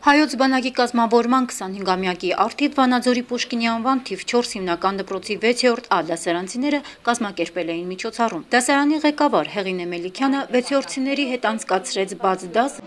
Հայոց բանակի կազմավորման 25-ամյակի առթիվ Վանաձորի Պուշկինի անվան թիվ 4 հիմնական դպրոցի 6-րդ A դասարանցիները կազմակերպել էին միջոցառում։ Դասարանի ղեկավար Հեղինե Մելիքյանը 6-րդցիների հետ անցկացրեց բաց դաս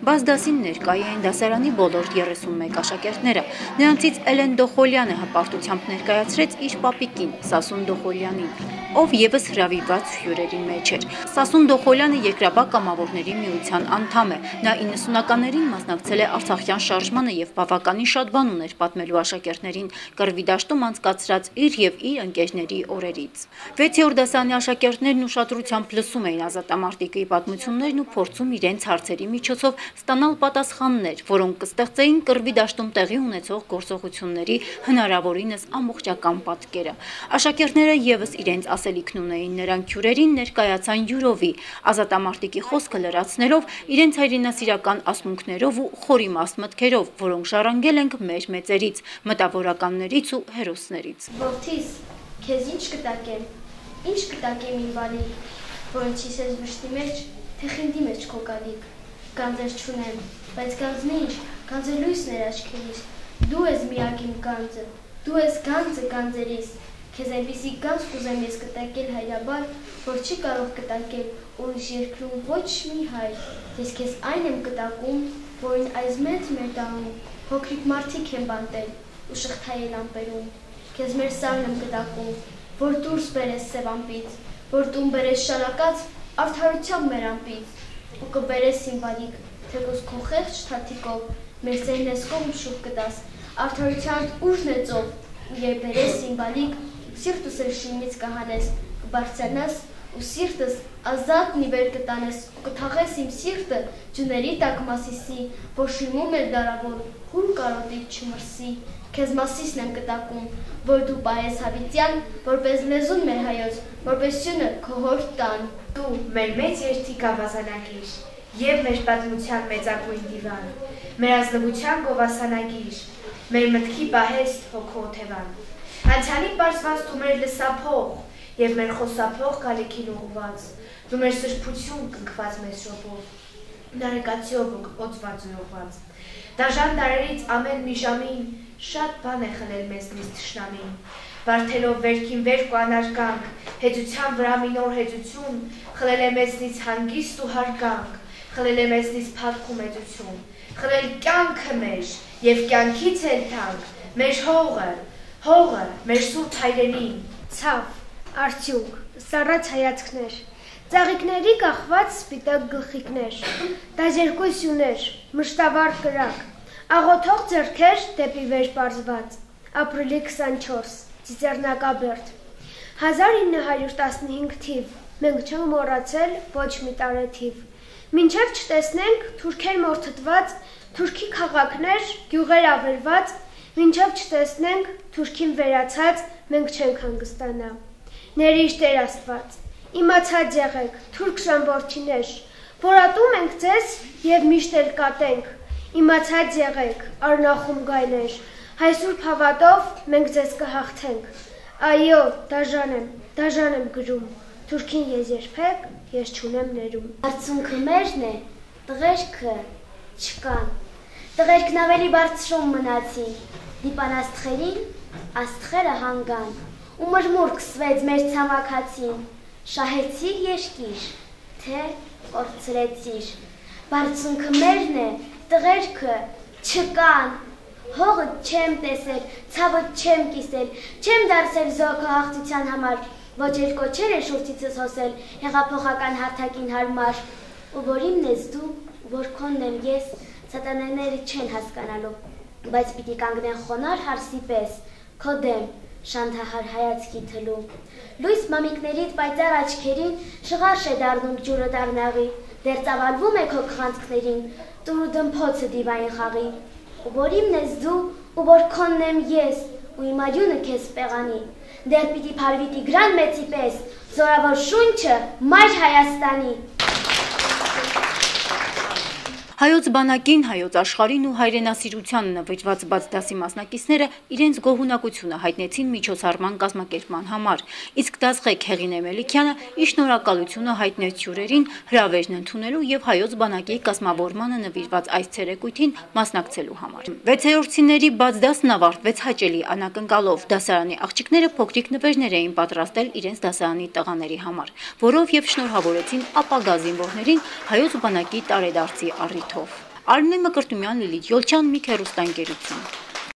Բաց դասին ներկայ էին դասարանի բոլոր 31 աշակերտները։ Նրանցից Էլեն Դոխոլյանը հպարտությամբ ներկայացրեց իր պապիկին Սասուն Դոխոլյանին, ով ևս հրավիրված հյուրերի մեջ էր։ Սասուն Դոխոլյանը երկրաբակ կամավորների միության անդամ է։ Նա 90-ականներին մասնակցել է Արցախյան շարժմանը եւ բավականին շատ բան ուներ պատմելու աշակերտներին կռվի դաշտում անցկացրած իր եւ իր ընկերների օրերից։ 6-րդ դասարանի աշակերտներն ուշադրությամբ լսում էին ազատամարտիկի պատմություններն ու փորձում իրենց հարցերի միջոցով ստանալ պատասխաններ, որոնք կստեղծեին կռվի դաշտում տեղի ունեցող գործողությունների հնարավորինս ամբողջական պատկերը։ Աշակերտները ևս իրենց ասելիքն ունեին, նրանք հյուրերին ներկայացան յուրովի, ազատամարտիկի խոսքը լրացնելով իրենց հայրենասիրական ասմունքներով ու խորիմաստ մտքերով, որոնք ժառանգել ենք մեր մեծերից, մտավորականներից ու հերոսներից։ Որդիս, քեզ ինչ կտակեմ, ինչ կտակեմ իմ բալիկ, որոնցից ես վշտի մեջ, թե խինդի մեջ քո գալիք։ Գանձեր չունեմ, բայց գանձն ինչ, գանձը լույսն էր աչքերիս, դու ես միակ իմ գանձը, դու ես գանձը գանձերիս, քեզ այնպիսի գանձ կուզեմ ես կտակել հայրաբար, որ չի կարող կտակել ուրիշ երկրում ոչ մի հայր, ես քեզ այն եմ կտակում, որին այս մեծ մեր տանում, փոքրիկ մարդիկ են բանտել ու շղթայել ամպերում, քեզ մեր սարն եմ կտակում, որ դուրս բերես սև ամպից, որ տուն բերես շալակած արդարությամբ մեր ամպից, ու կբերես իմ բալիկ, թեկուզ քո խեղճ թաթիկով, մեր սերն ես կողմ շուխ կտաս, արդարության ուժն է ծով, ու երբ բերես իմ բալիկ, սիրտս էլ շիմից կհանես, կբարձրանաս, ու սիրտս ազատ նիվեր կտանես, ու կթաղես իմ սիրտը ջների տակ մասիսի, որ շիմում էր դարավոր, հուր կարոտից չմրսի, քեզ մասիսն եմ կտակում, որ դու պահես հավիտյան, որպես լեզուն մեր հայոց, որպես սյունը քո հոր տան։ Դու մեր մեծ երդիկ ավազանագիր, և մեր պատմության մեծագույն դիվան, մեր ազնվության գովասանագիր, մեր մտքի պահեստ հոգու օթևան։ Անցյալի պարզված դու մեր լսափող և մեր խոսափող գալիքին ուղղված, դու մեր սրբություն կնքված մեզ շոպով, նարեկացիով օծված ու ուղղված։ Դաժան դարերից ամեն մի ժամին շատ բան է խլել մեզնից թշնամին, վարդելով վերքին վերք ու անարգանք, հեծության վրա մի նոր հեծություն, խլել է մեզնից հանգիստ ու հարգանք, խլել է մեզնից փառք ու մեծություն, խլել կյանքը մեր և կյանքից էլ թանկ, մեր հողը, մեր սուրբ հայրենին։ Ցավ, արդյունք, սառած հայացքներ, ծաղիկների կախված սպիտակ գլխիկներ, դաժերկույ սյուներ, մշտավար կրակ, աղոթող ձեռքեր դեպի վեր պարզված, ապրիլի 24, Ծիծեռնակաբերդ, 1915 թիվ, մենք չենք մոռացել ոչ մի տարեթիվ, մինչև չտեսնենք թուրքեր մորթտված, թուրքի քաղաքներ, գյուղեր ավերված, մինչև չտեսնենք թուրքին վերացած, մենք չենք հանգստանա։ Ներիշ Տեր Աստված, իմացած եղեք, թուրք ժամբորդիներ, որ ատում ենք ձեզ և միշտ էլ կատենք, իմացած եղեք, արնախում գայներ, հայ սուրբ հավատով մենք ձեզ կհաղթենք։ Այո, դաժան եմ գրում, թուրքին ես երբեք, ես չունեմ ներում։ Արցունքը մերն է, տղերքը չկան, տղերքն ավելի բարձրում մնացին, դիպան աստղերին, աստղերը հանգան, ու մրմուր կսվեց մեր ցամաքացին, շահեցիր երկիր, թե կորցրեցիր, բարձունքը մերն է, տղերքը չկան, հողը չեմ տեսել, ցավը չեմ կիսել, չեմ դարձել զոհքը հաղթության համար, ոչ էլ կոչեր է շուրթիցս հոսել հեղափոխական հարթակին հարմար, ու որ իմն ես դու, որ քոնն եմ ես, սատանաները չեն հասկանալու, բայց պիտի կանգնեն խոնար հարսի պես, քո դեմ, շանթահար հայացքի թլու, Լույս մամիկներիդ պայծառ աչքերին շղարշ է դառնում ջուրը դառնաղի, դեռ ծավալվում է քո քղանցքներին, տուրու դմփոցը դիվային խաղի, ու որ իմն ես դու, ու որ քոնն եմ ես, ու իմ արյունը քեզ պեղանի, դեռ պիտի փարվի Տիգրան մեծի պես, զորավոր շունչը մայր Հայաստանի։ Հայոց բանակին, հայոց աշխարհին ու հայրենասիրությանն նվիրված բաց դասի մասնակիցները իրենց գոհունակությունը հայտնեցին միջոցառման կազմակերպման համար, իսկ դասղեկ Հեղինե Մելիքյանը ի շնորհակալությունը հայտնեց հյուրերին հրավերն ընդունելու եւ հայոց բանակի կազմավորմանը նվիրված այս ցերեկույթին մասնակցելու համար։ 6-րդցիների բաց դասն ավարտվեց հաճելի անակնկալով, դասարանի աղջիկները փոքրիկ նվերներ էին պատրաստել իրենց դասարանի տղաների համար, որով եւ շնորհավորեցին ապագա զինվորներին հայոց բանակի տարեդարձի առիթով։ Արմեն Մկրտումյան, Լիլիթ Յոլչյան, Միք հեռուստաընկերություն։